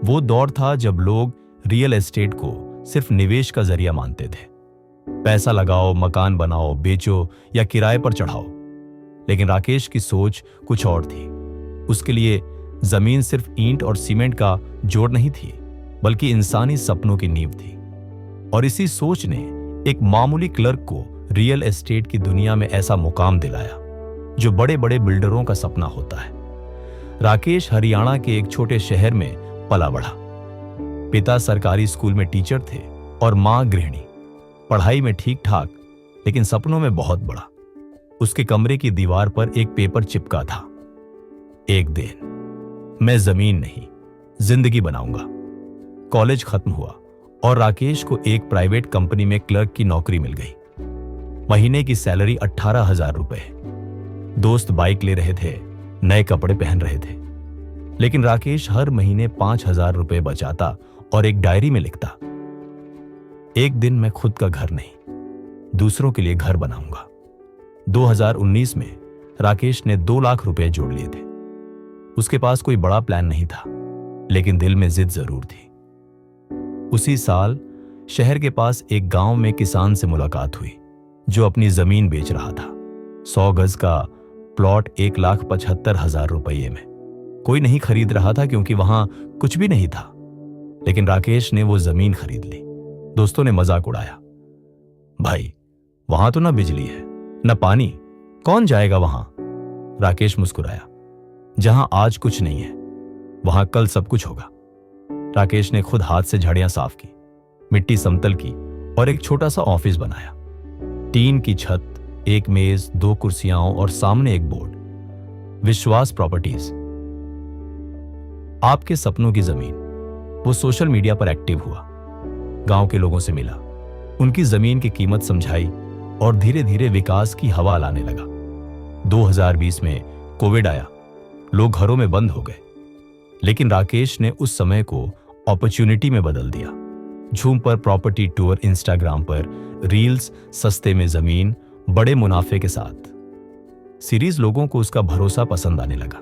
वो दौर था जब लोग रियल एस्टेट को सिर्फ निवेश का जरिया मानते थे। पैसा लगाओ, मकान बनाओ, बेचो या किराए पर चढ़ाओ। लेकिन राकेश की सोच कुछ और थी। उसके लिए जमीन सिर्फ ईंट और सीमेंट का जोड़ नहीं थी, बल्कि इंसानी सपनों की नींव थी। और इसी सोच ने एक मामूली क्लर्क को रियल एस्टेट की दुनिया में ऐसा मुकाम दिलाया जो बड़े बड़े बिल्डरों का सपना होता है। राकेश हरियाणा के एक छोटे शहर में पला बढ़ा। पिता सरकारी स्कूल में टीचर थे और मां गृहिणी। पढ़ाई में ठीक ठाक, लेकिन सपनों में बहुत बड़ा। उसके कमरे की दीवार पर एक पेपर चिपका था, एक दिन मैं जमीन नहीं जिंदगी बनाऊंगा। कॉलेज खत्म हुआ और राकेश को एक प्राइवेट कंपनी में क्लर्क की नौकरी मिल गई। महीने की सैलरी 18,000 रुपए। दोस्त बाइक ले रहे थे, नए कपड़े पहन रहे थे, लेकिन राकेश हर महीने 5,000 रुपए बचाता और एक डायरी में लिखता, एक दिन मैं खुद का घर नहीं, दूसरों के लिए घर बनाऊंगा। 2019 में राकेश ने 2 लाख रुपए जोड़ लिए थे। उसके पास कोई बड़ा प्लान नहीं था, लेकिन दिल में जिद जरूर थी। उसी साल शहर के पास एक गांव में किसान से मुलाकात हुई जो अपनी जमीन बेच रहा था। 100 गज का प्लॉट 1,75,000 रुपये में। कोई नहीं खरीद रहा था क्योंकि वहां कुछ भी नहीं था, लेकिन राकेश ने वो जमीन खरीद ली। दोस्तों ने मजाक उड़ाया, भाई वहां तो ना बिजली है ना पानी, कौन जाएगा वहां? राकेश मुस्कुराया, जहां आज कुछ नहीं है वहां कल सब कुछ होगा। राकेश ने खुद हाथ से झाड़ियां साफ की, मिट्टी समतल की और एक छोटा सा ऑफिस बनाया। टीन की छत, एक मेज, 2 कुर्सियां और सामने एक बोर्ड, विश्वास प्रॉपर्टीज। आपके सपनों की जमीन। वो सोशल मीडिया पर एक्टिव हुआ, गांव के लोगों से मिला, उनकी जमीन की कीमत समझाई और धीरे धीरे विकास की हवा लाने लगा। 2020 में कोविड आया, लोग घरों में बंद हो गए, लेकिन राकेश ने उस समय को अपॉर्चुनिटी में बदल दिया। झूम पर प्रॉपर्टी टूर, इंस्टाग्राम पर रील्स, सस्ते में जमीन, बड़े मुनाफे के साथ सीरीज। लोगों को उसका भरोसा पसंद आने लगा।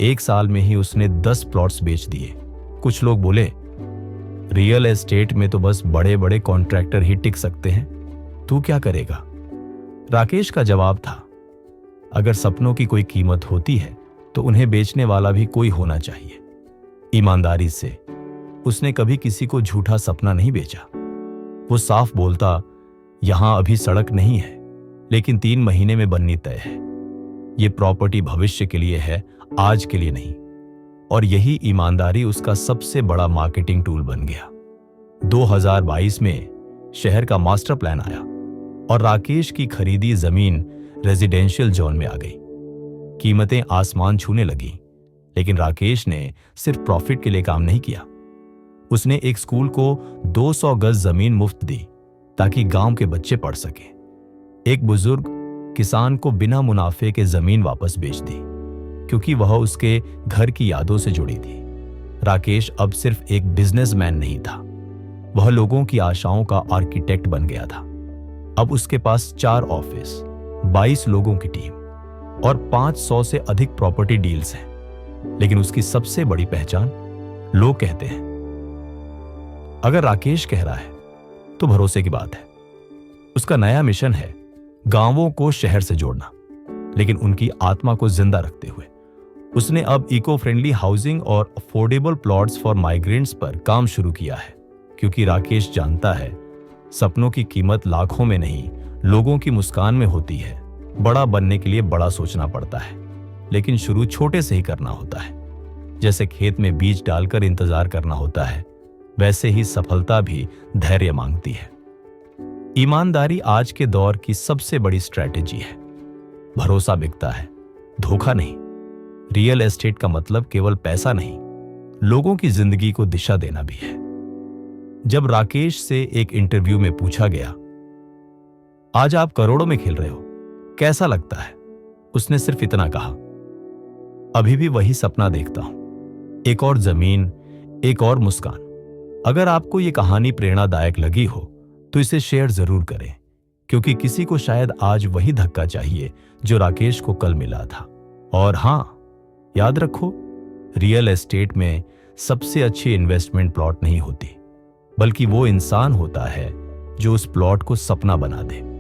1 साल में ही उसने 10 प्लॉट्स बेच दिए। कुछ लोग बोले, रियल एस्टेट में तो बस बड़े बड़े कॉन्ट्रैक्टर ही टिक सकते हैं, तू क्या करेगा? राकेश का जवाब था, अगर सपनों की कोई कीमत होती है तो उन्हें बेचने वाला भी कोई होना चाहिए। ईमानदारी से उसने कभी किसी को झूठा सपना नहीं बेचा। वो साफ बोलता, यहां अभी सड़क नहीं है, लेकिन 3 महीने में बननी तय है। ये प्रॉपर्टी भविष्य के लिए है, आज के लिए नहीं। और यही ईमानदारी उसका सबसे बड़ा मार्केटिंग टूल बन गया। 2022 में शहर का मास्टर प्लान आया और राकेश की खरीदी जमीन रेजिडेंशियल जोन में आ गई। कीमतें आसमान छूने लगी, लेकिन राकेश ने सिर्फ प्रॉफिट के लिए काम नहीं किया। उसने एक स्कूल को 200 गज जमीन मुफ्त दी ताकि गांव के बच्चे पढ़ सके। एक बुजुर्ग किसान को बिना मुनाफे के जमीन वापस बेच दी, क्योंकि वह उसके घर की यादों से जुड़ी थी। राकेश अब सिर्फ एक बिजनेसमैन नहीं था, वह लोगों की आशाओं का आर्किटेक्ट बन गया था। अब उसके पास 4 ऑफिस, 22 लोगों की टीम और 500 से अधिक प्रॉपर्टी डील्स हैं। लेकिन उसकी सबसे बड़ी पहचान, लोग कहते हैं। अगर राकेश कह रहा है तो भरोसे की बात है। उसका नया मिशन है गांवों को शहर से जोड़ना, लेकिन उनकी आत्मा को जिंदा रखते हुए। उसने अब इको फ्रेंडली हाउसिंग और अफोर्डेबल प्लॉट्स फॉर माइग्रेंट्स पर काम शुरू किया है, क्योंकि राकेश जानता है सपनों की कीमत लाखों में नहीं, लोगों की मुस्कान में होती है। बड़ा बनने के लिए बड़ा सोचना पड़ता है, लेकिन शुरू छोटे से ही करना होता है। जैसे खेत में बीज डालकर इंतजार करना होता है, वैसे ही सफलता भी धैर्य मांगती है। ईमानदारी आज के दौर की सबसे बड़ी स्ट्रैटेजी है। भरोसा बिकता है, धोखा नहीं। रियल एस्टेट का मतलब केवल पैसा नहीं, लोगों की जिंदगी को दिशा देना भी है। जब राकेश से एक इंटरव्यू में पूछा गया, आज आप करोड़ों में खेल रहे हो, कैसा लगता है? उसने सिर्फ इतना कहा, अभी भी वही सपना देखता हूं, एक और जमीन, एक और मुस्कान। अगर आपको यह कहानी प्रेरणादायक लगी हो तो इसे शेयर जरूर करें, क्योंकि किसी को शायद आज वही धक्का चाहिए जो राकेश को कल मिला था। और हां, याद रखो, रियल एस्टेट में सबसे अच्छी इन्वेस्टमेंट प्लॉट नहीं होती, बल्कि वो इंसान होता है जो उस प्लॉट को सपना बना दे।